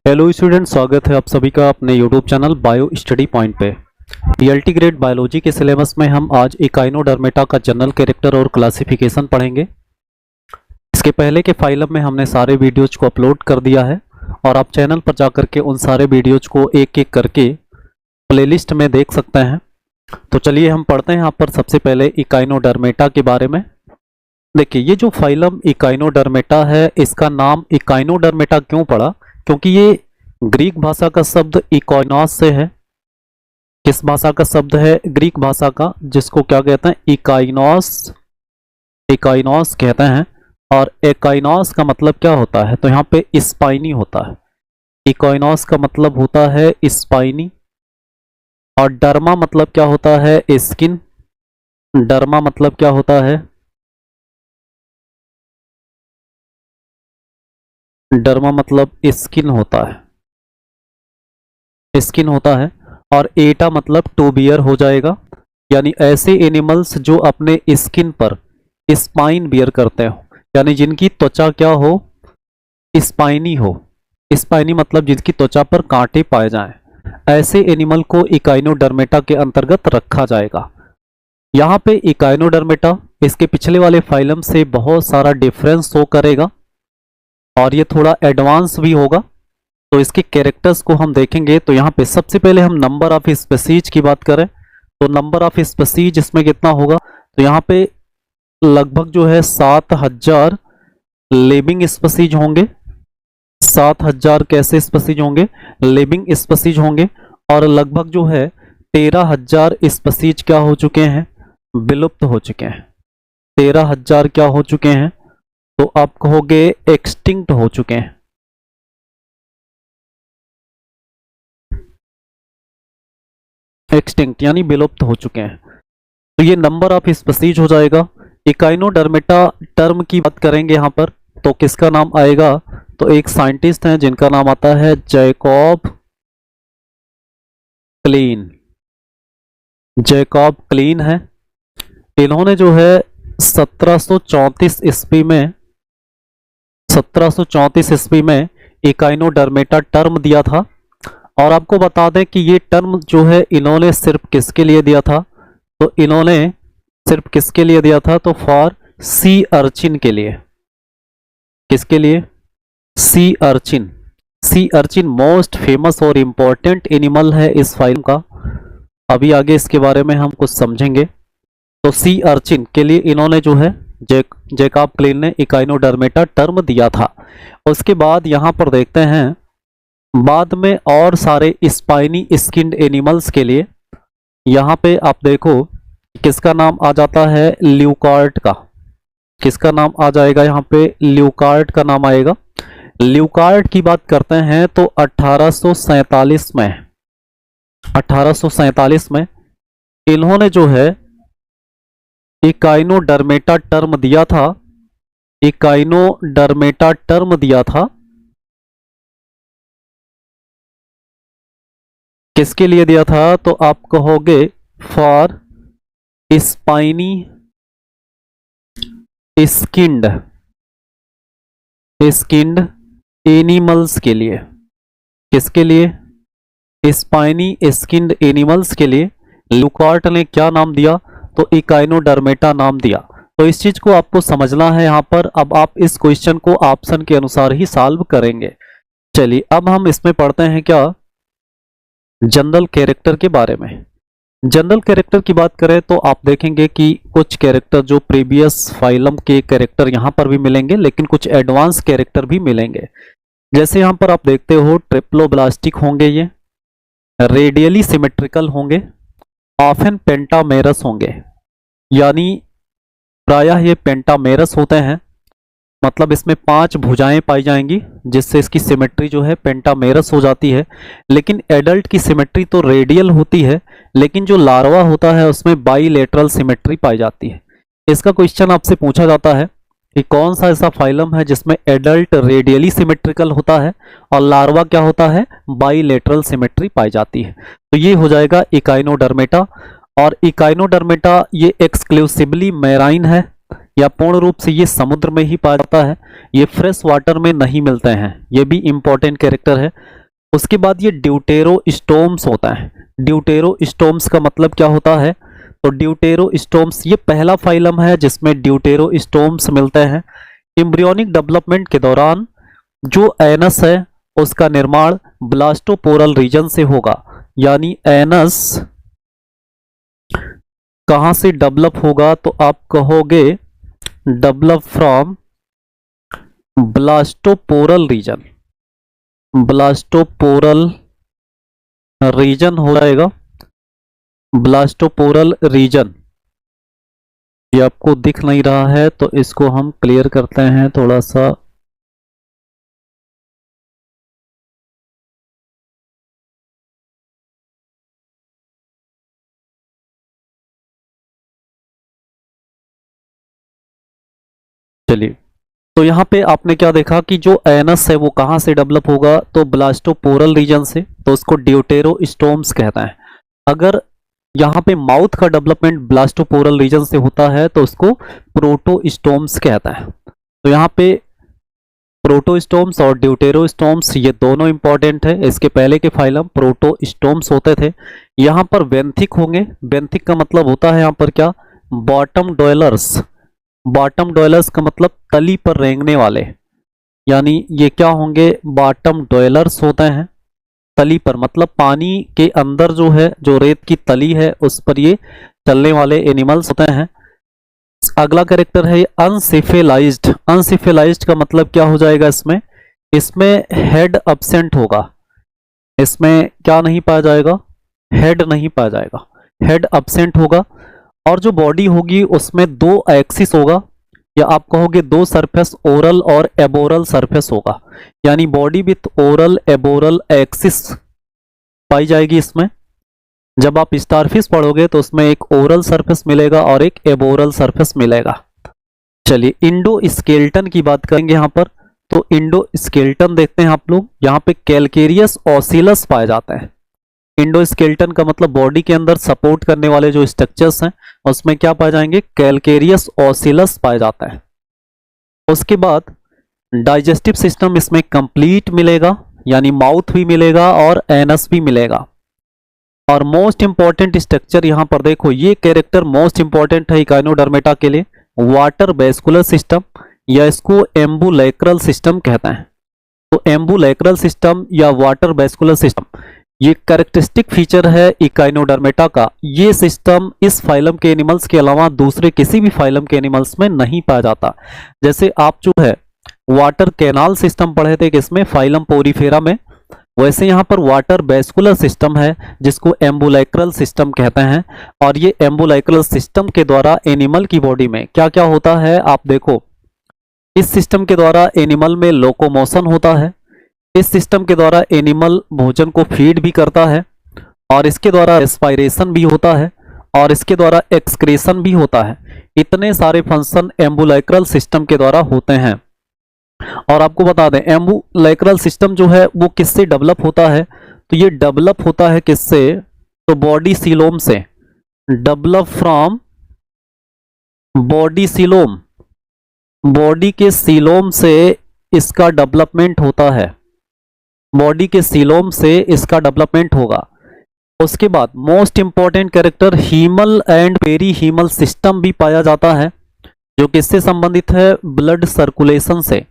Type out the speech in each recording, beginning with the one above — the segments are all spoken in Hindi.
हेलो स्टूडेंट, स्वागत है आप सभी का अपने YouTube channel bio study point पे। पीएलटी ग्रेड बायोलॉजी के सिलेबस में हम आज इकाइनोडर्मेटा का जनरल कैरेक्टर और क्लासिफिकेशन पढ़ेंगे। इसके पहले के फाइलम में हमने सारे वीडियोज को अपलोड कर दिया है और आप चैनल पर जाकर के उन सारे वीडियोज को एक एक करके प्लेलिस्ट में देख सकते हैं। तो चलिए हम पढ़ते हैं यहाँ पर सबसे पहले इकाइनोडर्मेटा के बारे में। देखिए, ये जो फाइलम इकाइनोडर्मेटा है, इसका नाम इकाइनोडर्मेटा क्यों पड़ा? क्योंकि ये ग्रीक भाषा का शब्द इकोइनोस से है। किस भाषा का शब्द है? ग्रीक भाषा का, जिसको क्या कहते हैं? इकाइनोस। इकाइनोस कहते हैं। और इकाइनोस का मतलब क्या होता है? तो यहाँ पे स्पाइनी होता है। इकोइनोस का मतलब होता है स्पाइनी। और डर्मा मतलब क्या होता है? स्किन। डर्मा मतलब क्या होता है? डर्मा मतलब स्किन होता है। स्किन होता है। और एटा मतलब टू बियर हो जाएगा, यानी ऐसे एनिमल्स जो अपने स्किन पर स्पाइन बियर करते हो, यानी जिनकी त्वचा क्या हो? स्पाइनी हो। स्पाइनी मतलब जिनकी त्वचा पर कांटे पाए जाएं, ऐसे एनिमल को इकाइनोडर्मेटा के अंतर्गत रखा जाएगा। यहाँ पे इकाइनोडर्मेटा इसके पिछले वाले फाइलम से बहुत सारा डिफरेंस शो करेगा और ये थोड़ा एडवांस भी होगा। तो इसके कैरेक्टर्स को हम देखेंगे। तो यहाँ पे सबसे पहले हम नंबर ऑफ स्पीसीज की बात करें तो नंबर ऑफ स्पीसीज इसमें कितना होगा? तो यहाँ पे लगभग जो है 7000 लिविंग स्पीसीज होंगे। 7000 कैसे स्पीसीज होंगे? लिविंग स्पीसीज होंगे। और लगभग जो है 13000 स्पीसीज क्या हो चुके हैं? विलुप्त हो चुके हैं। 13000 क्या हो चुके हैं? तो आप कहोगे एक्सटिंक्ट हो चुके हैं। एक्सटिंक्ट यानी विलुप्त हो चुके हैं। तो ये नंबर ऑफ स्पीसीज हो जाएगा। इकाइनोडर्मेटा टर्म की बात करेंगे यहाँ पर, तो किसका नाम आएगा? तो एक साइंटिस्ट हैं जिनका नाम आता है जैकब क्लीन। जैकब क्लीन है। इन्होंने जो है 1734 ईस्वी में इकाइनोडर्मेटा टर्म दिया था। और आपको बता दें कि ये टर्म जो है इन्होंने सिर्फ किसके लिए दिया था? तो इन्होंने सिर्फ किसके लिए दिया था? तो फॉर सी अर्चिन के लिए। किसके लिए? Sea urchin. Sea urchin most famous और इंपॉर्टेंट एनिमल है इस फाइल का। अभी आगे इसके बारे में हम कुछ समझेंगे। तो सी अर्चिन के लिए इन्होंने जो है जैकब क्लीन ने इकाइनोडर्मेटा टर्म दिया था। उसके बाद यहां पर देखते हैं, बाद में और सारे स्पाइनी स्किन्ड एनिमल्स के लिए यहां पे आप देखो किसका नाम आ जाता है? ल्यूकार्ट का। किसका नाम आ जाएगा? यहां पे ल्यूकार्ट का नाम आएगा। ल्यूकार्ट की बात करते हैं तो 1847 में इन्होंने जो है इकाइनोडर्मेटा टर्म दिया था। इकाइनोडर्मेटा टर्म दिया था। किसके लिए दिया था? तो आप कहोगे फॉर स्पाइनी स्किन्ड एनिमल्स के लिए। किसके लिए? स्पाइनी स्किन्ड एनिमल्स के लिए ल्यूकार्ट ने क्या नाम दिया? तो इकाइनोडर्मेटा नाम दिया। तो इस चीज को आपको समझना है यहाँ पर। अब आप इस क्वेश्चन को ऑप्शन के अनुसार ही सॉल्व करेंगे। चलिए अब हम इसमें पढ़ते हैं क्या? जनरल कैरेक्टर के बारे में। जनरल कैरेक्टर की बात करें तो आप देखेंगे कि कुछ कैरेक्टर जो प्रीवियस फाइलम के कैरेक्टर यहाँ पर भी मिलेंगे, लेकिन कुछ एडवांस कैरेक्टर भी मिलेंगे। जैसे यहाँ पर आप देखते हो ट्रिप्लोब्लास्टिक होंगे, ये रेडियली सिमेट्रिकल होंगे, ऑफन पेंटामेरस होंगे, यानी प्रायः ये पेंटामेरस होते हैं। मतलब इसमें 5 भुजाएं पाई जाएंगी, जिससे इसकी सिमेट्री जो है पेंटामेरस हो जाती है। लेकिन एडल्ट की सिमेट्री तो रेडियल होती है, लेकिन जो लार्वा होता है उसमें बाइलेटरल सिमेट्री पाई जाती है। इसका क्वेश्चन आपसे पूछा जाता है कि कौन सा ऐसा फाइलम है जिसमें एडल्ट रेडियली सिमेट्रिकल होता है और लार्वा क्या होता है? बाइलेटरल सिमेट्री पाई जाती है। तो ये हो जाएगा इकाइनोडर्मेटा। और इकाइनोडर्मेटा ये एक्सक्लूसिवली मैराइन है, या पूर्ण रूप से ये समुद्र में ही पाया जाता है, ये फ्रेश वाटर में नहीं मिलते हैं, ये भी इंपॉर्टेंट कैरेक्टर है। उसके बाद ये ड्यूटेरोस्टोम्स होता है। ड्यूटेरोस्टोम्स का मतलब क्या होता है, तो ड्यूटेरोस्टोम्स ये पहला फाइलम है जिसमें ड्यूटेरोस्टोम्स मिलते हैं। एम्ब्रियोनिक डेवलपमेंट के दौरान जो एनस है उसका निर्माण ब्लास्टोपोरल रीजन से होगा, यानी एनस कहां से डेवलप होगा, तो आप कहोगे डेवलप फ्रॉम ब्लास्टोपोरल रीजन। ब्लास्टोपोरल रीजन हो जाएगा, ब्लास्टोपोरल रीजन। ये आपको दिख नहीं रहा है तो इसको हम क्लियर करते हैं थोड़ा सा। चलिए, तो यहाँ पे आपने क्या देखा कि जो एनस है वो कहाँ से डेवलप होगा, तो ब्लास्टोपोरल रीजन से, तो उसको ड्यूटेरोस्टोम्स कहता है। अगर यहाँ पे माउथ का डेवलपमेंट ब्लास्टोपोरल रीजन से होता है तो उसको प्रोटोस्टोम्स कहता है। तो यहाँ पे प्रोटोस्टोम्स और ड्यूटेरोस्टोम्स ये दोनों इंपॉर्टेंट है। इसके पहले के फाइलम प्रोटोस्टोम्स होते थे। यहाँ पर बेंथिक होंगे। बेंथिक का मतलब होता है यहाँ पर क्या, बॉटम डवेलर्स। बॉटम डवेलर्स का मतलब तली पर रेंगने वाले, यानी ये क्या होंगे, बॉटम डवेलर्स होते हैं। तली पर मतलब पानी के अंदर जो है, जो रेत की तली है उस पर ये चलने वाले एनिमल्स होते हैं। अगला कैरेक्टर है अनसिफिलाइज्ड। अनसिफिलाइज्ड का मतलब क्या हो जाएगा, इसमें हेड अब्सेंट होगा। इसमें क्या नहीं पाया जाएगा, हेड नहीं पाया जाएगा, हेड अब्सेंट होगा। और जो बॉडी होगी उसमें दो एक्सिस होगा, या आप कहोगे दो सरफेस, ओरल और एबोरल सरफेस होगा, यानी body with oral aboral axis पाई जाएगी इसमें। जब आप स्टारफिश पढ़ोगे तो उसमें एक ओरल सरफेस मिलेगा और एक एबोरल सरफेस मिलेगा। चलिए, इंडो स्केल्टन की बात करेंगे यहाँ पर। तो इंडो स्केल्टन देखते हैं आप लोग, यहाँ पे कैलकेरियस ऑसिलस पाए जाते हैं। इंडो स्केल्टन का मतलब बॉडी के अंदर सपोर्ट करने वाले जो स्ट्रक्चर्स हैं उसमें क्या पाए जाएंगे, कैलकेरियस ऑसिलस पाए जाता है। उसके बाद डाइजेस्टिव सिस्टम इसमें कंप्लीट मिलेगा, यानी माउथ भी मिलेगा और एनस भी मिलेगा। और मोस्ट इंपॉर्टेंट स्ट्रक्चर यहाँ पर देखो, ये कैरेक्टर मोस्ट इंपॉर्टेंट है इकाइनोडर्मेटा के लिए, वाटर वेस्कुलर सिस्टम, या इसको एम्बुलेक्रल सिस्टम कहते हैं। तो एम्बुलेक्रल सिस्टम या वाटर वेस्कुलर सिस्टम ये कैरेक्टरिस्टिक फीचर है इकाइनोडर्मेटा का। ये सिस्टम इस फाइलम के एनिमल्स के अलावा दूसरे किसी भी फाइलम के एनिमल्स में नहीं पाया जाता। जैसे आप जो है वाटर कैनाल सिस्टम पढ़े थे किसमें, फाइलम पोरीफेरा में, वैसे यहाँ पर वाटर वेस्कुलर सिस्टम है जिसको एम्बुलेक्रल सिस्टम कहते हैं। और ये एम्बुलेक्रल सिस्टम के द्वारा एनिमल की बॉडी में क्या क्या होता है आप देखो। इस सिस्टम के द्वारा एनिमल में लोकोमोशन होता है, इस सिस्टम के द्वारा एनिमल भोजन को फीड भी करता है, और इसके द्वारा रेस्पायरेशन भी होता है, और इसके द्वारा एक्सक्रेशन भी होता है। इतने सारे फंक्शन एम्बुलेक्रल सिस्टम के द्वारा होते हैं। और आपको बता दें एम्बुलेक्रल सिस्टम जो है वो किससे डेवलप होता है, तो ये डेवलप होता है किससे, तो बॉडी सीलोम से। Develop from body coelom, body के सीलोम से इसका डेवलपमेंट होता है, बॉडी के सीलोम से इसका डेवलपमेंट होगा। उसके बाद most important character haemal and perihaemal system भी पाया जाता है, जो किससे संबंधित है, ब्लड सर्कुलेशन से।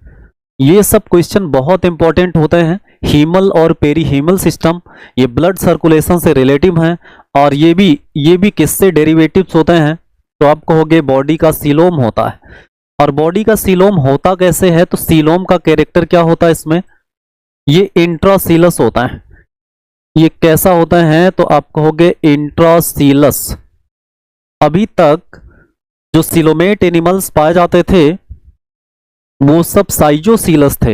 ये सब क्वेश्चन बहुत इंपॉर्टेंट होते हैं। हीमल और पेरी हीमल सिस्टम ये ब्लड सर्कुलेशन से रिलेटिव हैं, और ये भी किससे डेरिवेटिव्स होते हैं, तो आप कहोगे बॉडी का सीलोम होता है। और बॉडी का सीलोम होता कैसे है, तो सीलोम का कैरेक्टर क्या होता है इसमें, ये इंट्रासीलस होता है। ये कैसा होता है, तो आप कहोगे इंट्रासीलस। अभी तक जो सीलोमेट एनिमल्स पाए जाते थे वो सब साइजोसीलस थे।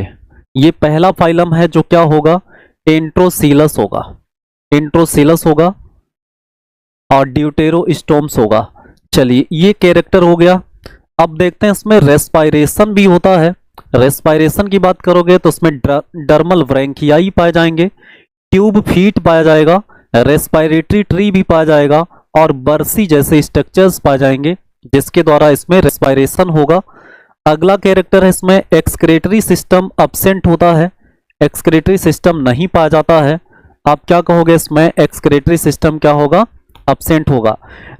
ये पहला फाइलम है जो क्या होगा, इंट्रोसीलस होगा, इंट्रोसीलस होगा, और ड्यूटेरोस्टोम्स होगा। चलिए, ये कैरेक्टर हो गया। अब देखते हैं इसमें रेस्पायरेशन भी होता है। रेस्पायरेशन की बात करोगे तो उसमें डर्मल ब्रैंकियाई पाए जाएंगे, ट्यूब फीट पाया जाएगा, रेस्पायरेटरी ट्री भी पाया जाएगा, और बर्सी जैसे स्ट्रक्चर्स पाए जाएंगे। जिसके द्वारा इसमें रेस्पिरेशन होगा। अगला कैरेक्टर है इसमें एक्सक्रीटरी सिस्टम अब्सेंट होता है, एक्सक्रीटरी सिस्टम नहीं पाया जाता है। आप क्या कहोगे इसमें, एक्सक्रीटरी सिस्टम क्या होगा, अब्सेंट होगा।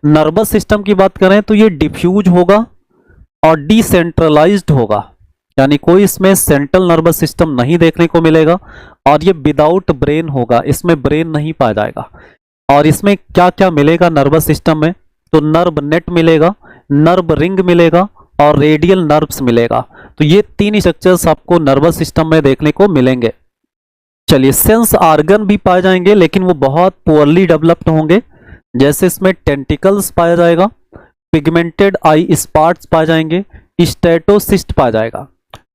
नर्वस सिस्टम की बात करें तो ये डिफ्यूज होगा और डिसेंट्रलाइज्ड होगा, यानी कोई इसमें सेंट्रल नर्वस सिस्टम नहीं देखने को मिलेगा। और ये विदाउट ब्रेन होगा, इसमें ब्रेन नहीं पाया जाएगा। और इसमें क्या क्या मिलेगा नर्वस सिस्टम में, तो नर्व नेट मिलेगा, नर्व रिंग मिलेगा और रेडियल नर्व्स मिलेगा। तो ये तीन स्ट्रक्चर्स आपको नर्वस सिस्टम में देखने को मिलेंगे। चलिए, सेंस ऑर्गन भी पाए जाएंगे लेकिन वो बहुत पुअरली डेवलप्ड होंगे। जैसे इसमें टेंटिकल्स पाया जाएगा, पिगमेंटेड आई स्पॉट्स पाए जाएंगे, स्टेटोसिस्ट पाया जाएगा।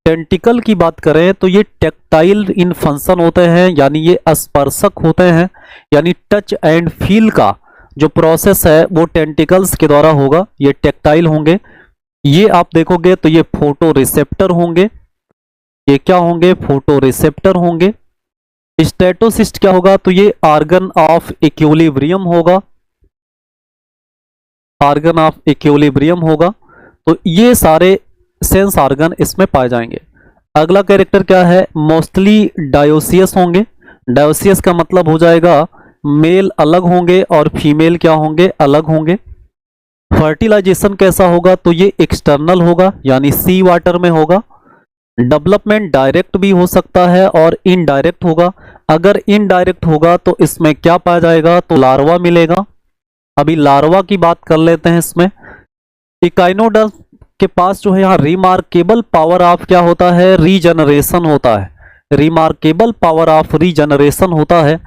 टेंटिकल की बात करें तो ये टेक्टाइल इन फंक्शन होते हैं, यानी ये स्पर्शक होते हैं, यानी टच एंड फील का जो प्रोसेस है वो टेंटिकल्स के द्वारा होगा। ये टेक्टाइल होंगे। ये आप देखोगे तो ये फोटो रिसेप्टर होंगे। ये क्या होंगे, फोटो रिसेप्टर होंगे। स्टेटोसिस्ट क्या होगा, तो ये ऑर्गन ऑफ इक्विलिब्रियम होगा, ऑर्गन ऑफ इक्विलिब्रियम होगा। तो ये सारे सेंस ऑर्गन इसमें पाए जाएंगे। अगला कैरेक्टर क्या है, मोस्टली डायोसियस होंगे। डायोसियस का मतलब हो जाएगा मेल अलग होंगे और फीमेल क्या होंगे, अलग होंगे। फर्टिलाइजेशन कैसा होगा, तो ये एक्सटर्नल होगा, यानी सी वाटर में होगा। डेवलपमेंट डायरेक्ट भी हो सकता है और इनडायरेक्ट होगा। अगर इनडायरेक्ट होगा तो इसमें क्या पाया जाएगा, तो लार्वा मिलेगा। अभी लार्वा की बात कर लेते हैं। इसमें इकाइनोडर्म के पास जो है यहाँ रिमार्केबल पावर ऑफ क्या होता है, रीजनरेशन होता है। रिमार्केबल पावर ऑफ रीजनरेशन होता है।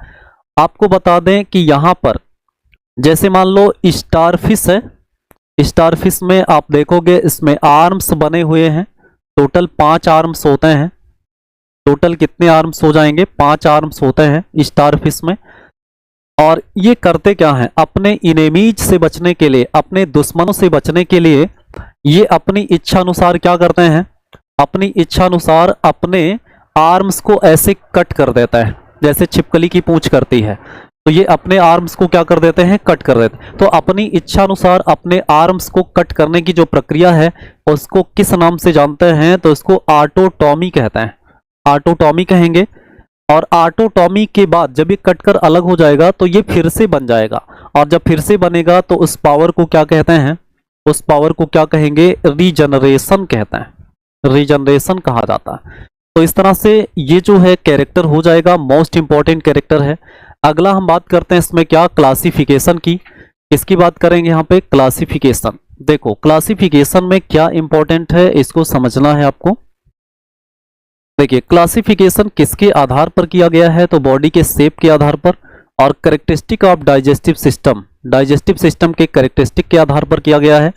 आपको बता दें कि यहाँ पर जैसे मान लो स्टारफिश है, स्टारफिश में आप देखोगे इसमें आर्म्स बने हुए हैं। टोटल 5 आर्म्स होते हैं। टोटल कितने आर्म्स हो जाएंगे, 5 आर्म्स होते हैं स्टारफिश में। और ये करते क्या हैं, अपने इनेमीज से बचने के लिए, अपने दुश्मनों से बचने के लिए ये अपनी इच्छा अनुसार क्या करते हैं, अपनी इच्छा अनुसार अपने आर्म्स को ऐसे कट कर देता है, जैसे छिपकली की पूंछ करती है। तो ये अपने आर्म्स को क्या कर देते हैं, कट कर देते हैं। तो अपनी इच्छा अनुसार अपने आर्म्स को कट करने की जो प्रक्रिया है उसको किस नाम से जानते हैं, तो इसको ऑटोटॉमी कहते हैं। ऑटोटॉमी कहेंगे। और ऑटोटॉमी के बाद जब ये कटकर अलग हो जाएगा तो ये फिर से बन जाएगा। और जब फिर से बनेगा तो उस पावर को क्या कहते हैं, उस पावर को क्या कहेंगे, रीजनरेशन कहते हैं। रीजनरेशन कहा जाता है। तो इस तरह से ये जो है कैरेक्टर हो जाएगा, मोस्ट इंपॉर्टेंट कैरेक्टर है। अगला हम बात करते हैं इसमें क्या, क्लासिफिकेशन की। इसकी बात करेंगे यहाँ पे, क्लासिफिकेशन। देखो क्लासिफिकेशन में क्या इंपॉर्टेंट है इसको समझना है आपको। देखिए क्लासिफिकेशन किसके आधार पर किया गया है, तो बॉडी के शेप के आधार पर और characteristic of digestive system, digestive system के कैरेक्टरिस्टिक के आधार पर किया गया है।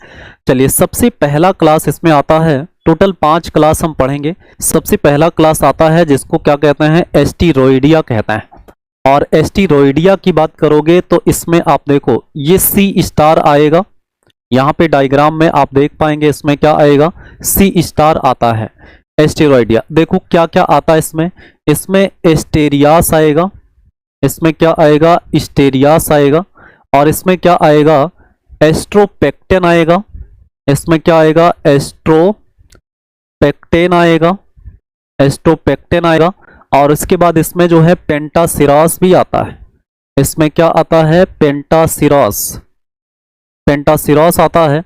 चलिए सबसे पहला क्लास इसमें आता है, टोटल 5 क्लास हम पढ़ेंगे। सबसे पहला क्लास आता है जिसको क्या कहते हैं, एस्टेरॉयडिया कहते हैं। और एस्टेरॉयडिया की बात करोगे तो इसमें आप देखो ये सी स्टार आएगा। यहाँ पे डायग्राम में आप देख पाएंगे इसमें क्या आएगा, सी स्टार आता है एस्टेरॉयडिया। देखो क्या क्या आता है इसमें, इसमें एस्टेरियास आएगा, इसमें क्या आएगा, स्टेरियास आएगा। और इसमें क्या आएगा, एस्ट्रोपेक्टेन आएगा। इसमें क्या आएगा, एस्ट्रोपेक्टेन आएगा, एस्ट्रोपेक्टेन आएगा। और इसके बाद इसमें जो है पेंटासिरास भी आता है। इसमें क्या आता है, पेंटासिरास, पेंटासिरास आता है।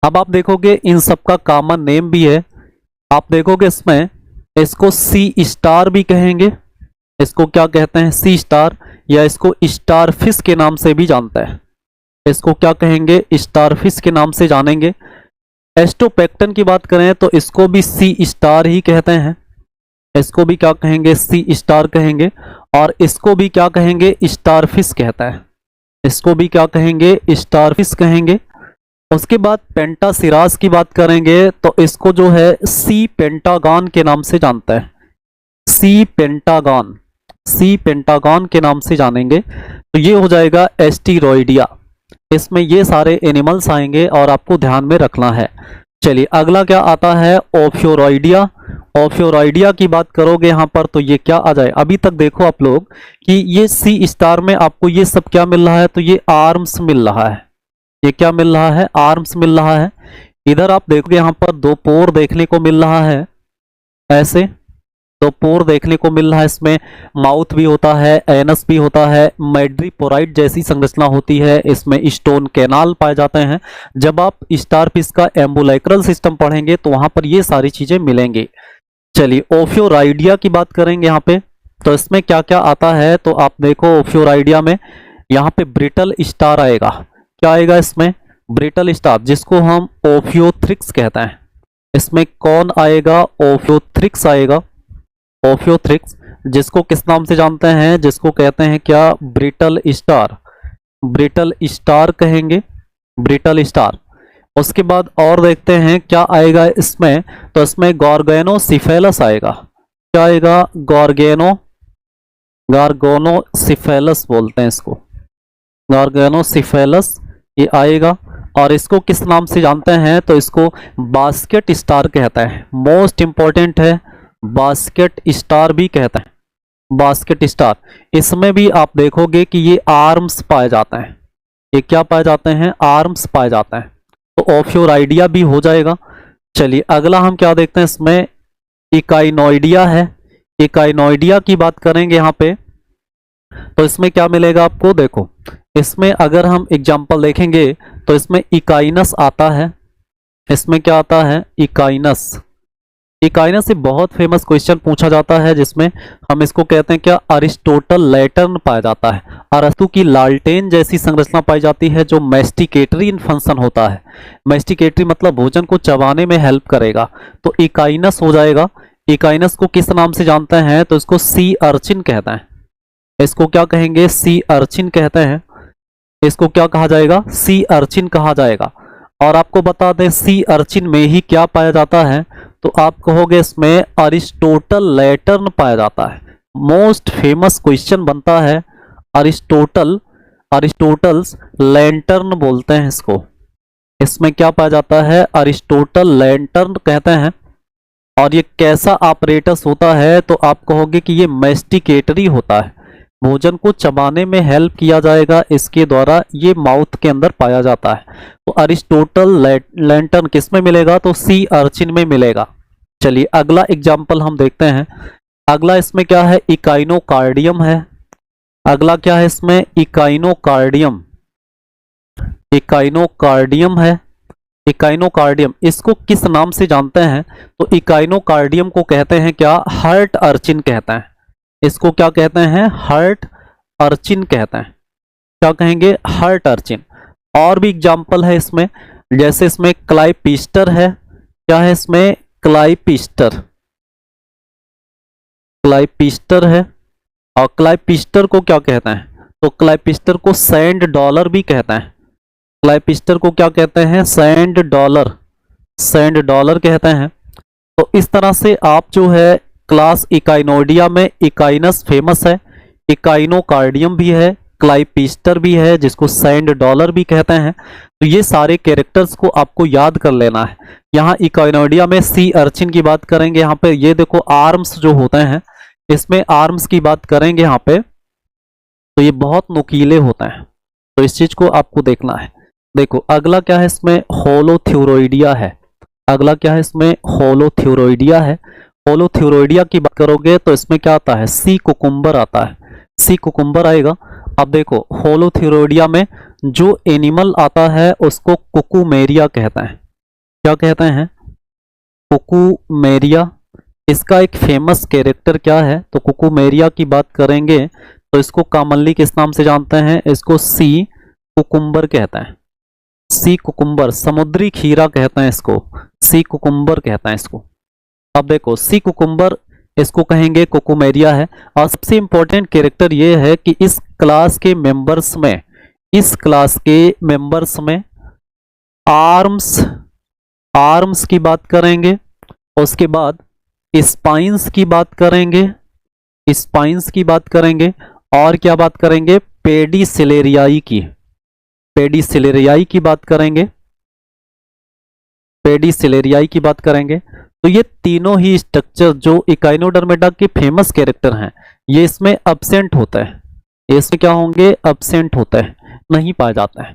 अब आप देखोगे इन सबका कॉमन नेम भी है। आप देखोगे इसमें इसको सी स्टार भी कहेंगे, इसको क्या कहते हैं, सी स्टार, या इसको स्टारफिश के नाम से भी जानते हैं। इसको क्या कहेंगे, स्टारफिश के नाम से जानेंगे। एस्ट्रोपेक्टन की बात करें तो इसको भी सी स्टार ही कहते हैं। इसको भी क्या कहेंगे, सी स्टार कहेंगे। और इसको भी क्या कहेंगे, स्टारफिश कहता है। इसको भी क्या कहेंगे, स्टारफिश कहेंगे। उसके बाद पेंटासिरास की बात करेंगे तो इसको जो है सी पेंटागॉन के नाम से जानता है। सी पेंटागॉन, सी पेंटागॉन के नाम से जानेंगे। तो ये हो जाएगा एस्टेरॉयडिया। इसमें ये एनिमल्स आएंगे और आपको ध्यान में रखना है। चलिए अगला क्या आता है, ओफियोरॉयडिया। ओफियोरॉयडिया की बात करोगे यहाँ पर तो ये क्या आ जाए, अभी तक देखो आप लोग कि ये सी स्टार में आपको ये सब क्या मिल रहा है, तो ये आर्म्स मिल रहा है। ये क्या मिल रहा है, आर्म्स मिल रहा है। इधर आप देखोगे यहाँ पर दो पोर देखने को मिल रहा है, ऐसे दो पोर देखने को मिल रहा है। इसमें माउथ भी होता है, एनस भी होता है, मैड्रीपोराइट जैसी संरचना होती है, इसमें स्टोन कैनाल पाए जाते हैं। जब आप स्टार फिश का एम्बुलाइक्रल सिस्टम पढ़ेंगे तो वहां पर ये सारी चीजें मिलेंगी। चलिए ओफियोराइडिया की बात करेंगे यहाँ पे, तो इसमें क्या क्या आता है, तो आप देखो ओफियोराइडिया में यहाँ पे ब्रिटल स्टार आएगा। क्या आएगा इसमें, ब्रिटल स्टार, जिसको हम ओफियोथ्रिक्स कहते हैं। इसमें कौन आएगा, ओफियोथ्रिक्स आएगा। ओफियोथ्रिक्स जिसको किस नाम से जानते हैं, जिसको कहते हैं क्या, ब्रिटल स्टार, ब्रिटल स्टार कहेंगे, ब्रिटल स्टार। उसके बाद और देखते हैं क्या आएगा इसमें, तो इसमें गॉर्गेनोसिफेलस आएगा। क्या आएगा, गार्गोनोसिफेलस बोलते हैं इसको, गार्गेनोसिफेलस ये आएगा। और इसको किस नाम से जानते हैं, तो इसको बास्केट स्टार कहता है। मोस्ट इंपॉर्टेंट है, बास्केट स्टार भी कहते हैं, बास्केट स्टार। इसमें भी आप देखोगे कि ये आर्म्स पाए जाते हैं। ये क्या पाए जाते हैं, आर्म्स पाए जाते हैं। तो ओफियोराइडिया भी हो जाएगा। चलिए अगला हम क्या देखते हैं, इसमें इकाइनोइडिया है। इकाइनोइडिया की बात करेंगे यहाँ पे, तो इसमें क्या मिलेगा आपको, देखो इसमें अगर हम एग्जांपल देखेंगे तो इसमें इकाइनस आता है। इसमें क्या आता है, इकाइनस। इकाइनस से बहुत फेमस क्वेश्चन पूछा जाता है, जिसमें हम इसको कहते हैं क्या, अरिस्टोटल लैटर्न पाया जाता है। अरस्तु की लालटेन जैसी संरचना पाई जाती है, जो मैस्टिकेटरी इन फंक्शन होता है। मैस्टिकेटरी मतलब भोजन को चबाने में हेल्प करेगा, तो इकाइनस हो जाएगा। इकाइनस को किस नाम से जानते हैं, तो इसको सी अर्चिन कहते हैं। इसको क्या कहेंगे, सी अर्चिन कहते हैं। इसको क्या कहा जाएगा, सी अर्चिन कहा जाएगा। और आपको बता दें सी अर्चिन में ही क्या पाया जाता है, तो आप कहोगे इसमें अरिस्टोटल लैटर्न पाया जाता है। मोस्ट फेमस क्वेश्चन बनता है अरिस्टोटल्स लैंटर्न बोलते हैं इसको। इसमें क्या पाया जाता है, अरिस्टोटल लैंटर्न कहते हैं। और ये कैसा ऑपरेटस होता है, तो आप कहोगे कि ये मैस्टिकेटरी होता है, भोजन को चबाने में हेल्प किया जाएगा इसके द्वारा, ये माउथ के अंदर पाया जाता है। तो अरिस्टोटल लैंटर्न किस में मिलेगा, तो सी अर्चिन में मिलेगा। चलिए अगला एग्जाम्पल हम देखते हैं। अगला इसमें क्या है, इकाइनोकार्डियम है। अगला क्या है इसमें, इकाइनोकार्डियम। इकाइनोकार्डियम है, इकाइनोकार्डियम। इसको किस नाम से जानते हैं, तो इकाइनोकार्डियम को कहते हैं क्या, हर्ट अर्चिन कहते हैं। इसको क्या कहते हैं, हर्ट अर्चिन कहते हैं। क्या कहेंगे, हर्ट अर्चिन। और भी एग्जाम्पल है इसमें, जैसे इसमें क्लाइपिस्टर है। क्या है इसमें, क्लाइपिस्टर, क्लाइपिस्टर है। और क्लाइपिस्टर को क्या कहते हैं, तो क्लाइपिस्टर को सैंड डॉलर भी कहते हैं। क्लाइपिस्टर को क्या कहते हैं, सैंड डॉलर, सैंड डॉलर कहते हैं। तो इस तरह से आप जो है क्लास इकाइनोइडिया में इकाइनस फेमस है, इकाइनोकार्डियम भी है, क्लाइपिस्टर भी है जिसको सैंड डॉलर भी कहते हैं। तो ये सारे कैरेक्टर्स को आपको याद कर लेना है। यहाँ इकाइनोइडिया में सी अर्चिन की बात करेंगे, यहाँ पे ये देखो आर्म्स जो होते हैं, इसमें आर्म्स की बात करेंगे यहाँ पे, तो ये बहुत नुकीले होते हैं, तो इस चीज को आपको देखना है। देखो अगला क्या है इसमें, होलोथ्यूरोइडिया है। अगला क्या है इसमें, होलोथ्यूरोइडिया है। होलोथ्यूरोइडिया की बात करोगे तो इसमें क्या आता है, सी कुकुम्बर आता है, सी कुकुम्बर आएगा। अब देखो होलोथ्यूरोइडिया में जो एनिमल आता है उसको कुकुमेरिया कहते हैं। क्या कहते हैं, कुकुमेरिया। इसका एक फेमस कैरेक्टर क्या है, तो कुकुमेरिया की बात करेंगे तो इसको कॉमनली किस नाम से जानते हैं, इसको सी कुकुम्बर कहते हैं। सी कुकुम्बर, समुद्री खीरा कहते हैं इसको, सी कुकुम्बर कहते हैं इसको। अब देखो सी कुकुम्बर, इसको कहेंगे कुकुमेरिया है। और सबसे इंपॉर्टेंट कैरेक्टर ये है कि इस क्लास के मेंबर्स में, इस क्लास के मेंबर्स में आर्म्स, आर्म्स की बात करेंगे, उसके बाद स्पाइंस की बात करेंगे, स्पाइंस की बात करेंगे, और क्या बात करेंगे, पेडिसिलेरियाई की, पेडिसिलेरियाई की बात करेंगे, पेडिसिलेरियाई की बात करेंगे। तो ये तीनों ही स्ट्रक्चर जो इकाइनोडर्मेटा के फेमस कैरेक्टर हैं, ये इसमें अब्सेंट होता है, इसमें क्या होंगे, अब्सेंट होता है, नहीं पाया जाता है।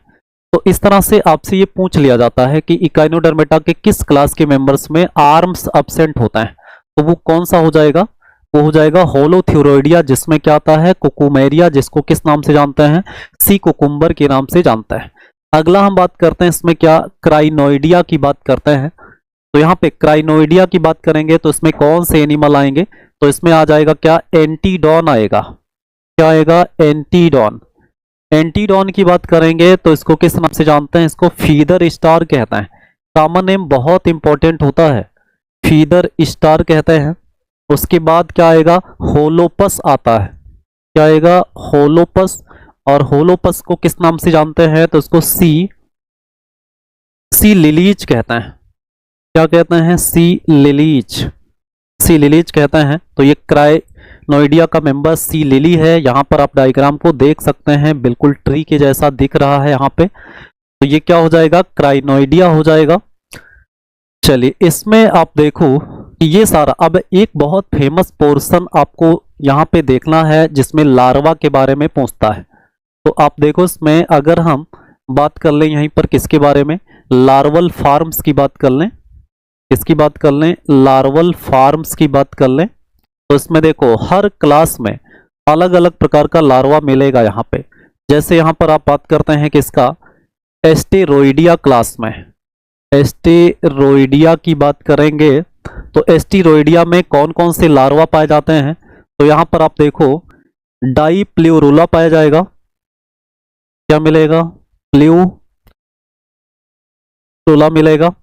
तो इस तरह से आपसे ये पूछ लिया जाता है कि इकाइनोडर्मेटा के किस क्लास के मेंबर्स में आर्म्स अब्सेंट होता है, तो वो कौन सा हो जाएगा, वो हो जाएगा होलोथ्यूरोइडिया, जिसमें क्या आता है कुकुमेरिया, जिसको किस नाम से जानते हैं, सी कुकुम्बर के नाम से जानता है। अगला हम बात करते हैं इसमें क्या, क्राइनोइडिया की बात करते हैं। तो यहाँ पे क्राइनोइडिया की बात करेंगे तो इसमें कौन से एनिमल आएंगे, तो इसमें आ जाएगा क्या, एंटीडॉन आएगा। क्या आएगा, एंटीडॉन। एंटीडॉन की बात करेंगे तो इसको किस नाम से जानते हैं, इसको फीदर स्टार कहते हैं। कॉमन नेम बहुत इंपॉर्टेंट होता है, फीदर स्टार कहते हैं। उसके बाद क्या आएगा, होलोपस आता है। क्या आएगा, होलोपस। और होलोपस को किस नाम से जानते हैं, तो इसको सी लिलीज कहते हैं। क्या कहते हैं, सी लिलीज कहते हैं। तो ये क्राइनोइडिया का मेंबर सी लिली है। यहाँ पर आप डायग्राम को देख सकते हैं, बिल्कुल ट्री के जैसा दिख रहा है यहाँ पे। तो ये क्या हो जाएगा, क्राइनोइडिया हो जाएगा। चलिए इसमें आप देखो कि ये सारा, अब एक बहुत फेमस पोर्शन आपको यहाँ पे देखना है जिसमें लार्वा के बारे में पूछता है। तो आप देखो इसमें अगर हम बात कर लें यहीं पर किसके बारे में, लार्वल फार्म्स की बात कर लें, किसकी बात कर लें, लार्वल फार्म्स की बात कर लें। तो इसमें देखो हर क्लास में अलग अलग प्रकार का लार्वा मिलेगा यहाँ पे। जैसे यहाँ पर आप बात करते हैं किसका, एस्टेरोइडिया क्लास में, एस्टेरोइडिया की बात करेंगे तो एस्टेरोइडिया में कौन कौन से लार्वा पाए जाते हैं, तो यहाँ पर आप देखो डाईप्ल्यूरुला पाया जाएगा। क्या मिलेगा, प्ल्यूरुला मिलेगा।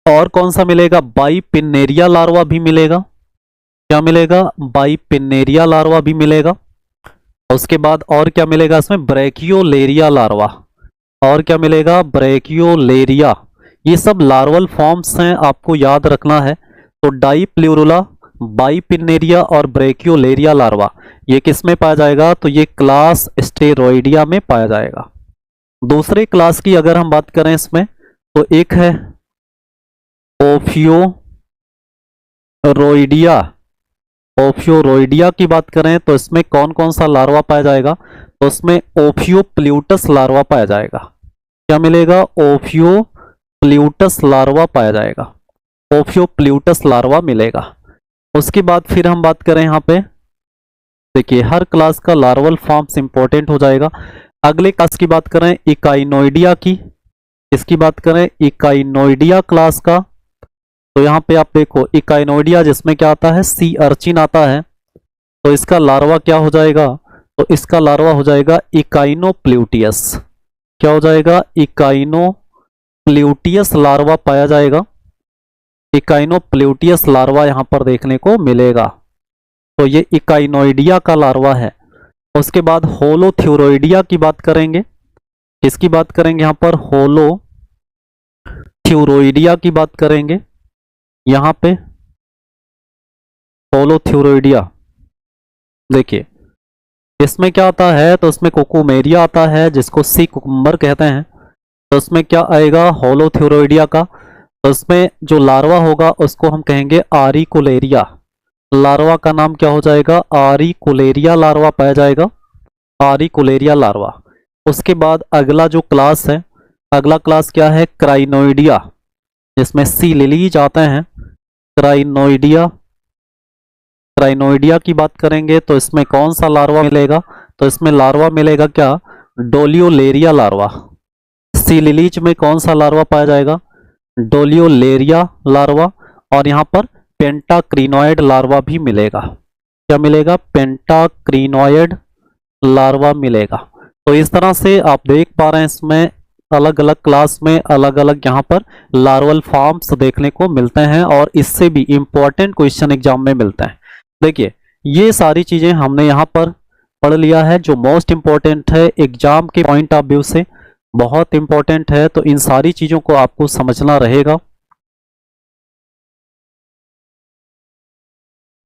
और कौन सा मिलेगा, बाइपिन्नेरिया लार्वा भी मिलेगा। क्या मिलेगा, बाइपिन्नेरिया लार्वा भी मिलेगा। उसके बाद और क्या मिलेगा इसमें, ब्रैकियोलेरिया लार्वा। और क्या मिलेगा, ब्रैकियोलेरिया। ये सब लार्वल फॉर्म्स हैं, आपको याद रखना है। तो डाईप्ल्यूरुला, बाइपिन्नेरिया और ब्रैकियोलेरिया लार्वा ये किस में पाया जाएगा, तो ये क्लास एस्टेरोइडिया में पाया जाएगा। दूसरे क्लास की अगर हम बात करें इसमें, तो एक है ओफियोरोइडिया। ओफियोरोइडिया की बात करें तो इसमें कौन कौन सा लार्वा पाया जाएगा, तो इसमें ओफियोप्ल्यूटस लार्वा पाया जाएगा। क्या मिलेगा, ओफियोप्ल्यूटस लार्वा पाया जाएगा, ओफियोप्ल्यूटस लार्वा मिलेगा। उसके बाद फिर हम बात करें यहाँ पे, देखिए हर क्लास का लार्वल फॉर्म्स इंपॉर्टेंट हो जाएगा। अगले क्लास की बात करें इकाइनोइडिया की, इसकी बात करें इकाइनोइडिया क्लास का, तो यहाँ पे आप देखो इकाइनोइडिया जिसमें क्या आता है, सी अर्चिन आता है। तो इसका लार्वा क्या हो जाएगा, तो इसका लार्वा हो जाएगा इकाइनोप्ल्यूटियस। क्या हो जाएगा, इकाइनोप्ल्यूटियस लार्वा पाया जाएगा। इकाइनोप्ल्यूटियस लार्वा यहाँ पर देखने को मिलेगा। तो ये इकाइनोइडिया का लार्वा है। उसके बाद होलोथ्यूरोइडिया की बात करेंगे, किसकी बात करेंगे यहाँ पर, होलोथ्यूरोइडिया की बात करेंगे। यहाँ पे होलोथ्यूरोइडिया देखिए इसमें क्या आता है, तो इसमें कुकुमेरिया आता है जिसको सी कुकुम्बर कहते हैं। तो इसमें क्या आएगा, होलोथ्यूरोइडिया का। तो इसमें जो लार्वा होगा उसको हम कहेंगे आरिकुलेरिया। लार्वा का नाम क्या हो जाएगा, आरिकुलेरिया लार्वा पाया जाएगा, आरिकुलेरिया लार्वा। उसके बाद अगला जो क्लास है, अगला क्लास क्या है, क्राइनोइडिया, जिसमें सी लिलीज आते हैं। क्राइनोइडिया, क्राइनोइडिया की बात करेंगे तो इसमें कौन सा लार्वा मिलेगा, तो इसमें लार्वा मिलेगा क्या, डोलियोलेरिया लार्वा। सी लिलीज में कौन सा लार्वा पाया जाएगा, डोलियोलेरिया लार्वा। और यहाँ पर पेंटाक्रीनॉयड लार्वा भी मिलेगा। क्या मिलेगा, पेंटाक्रीनॉयड लार्वा मिलेगा। तो इस तरह से आप देख पा रहे हैं इसमें अलग अलग क्लास में अलग अलग यहाँ पर लार्वल फॉर्म्स देखने को मिलते हैं, और इससे भी इंपॉर्टेंट क्वेश्चन एग्जाम में मिलते हैं। देखिए ये सारी चीजें हमने यहाँ पर पढ़ लिया है, जो मोस्ट इंपॉर्टेंट है एग्जाम के पॉइंट ऑफ व्यू से बहुत इंपॉर्टेंट है। तो इन सारी चीजों को आपको समझना रहेगा।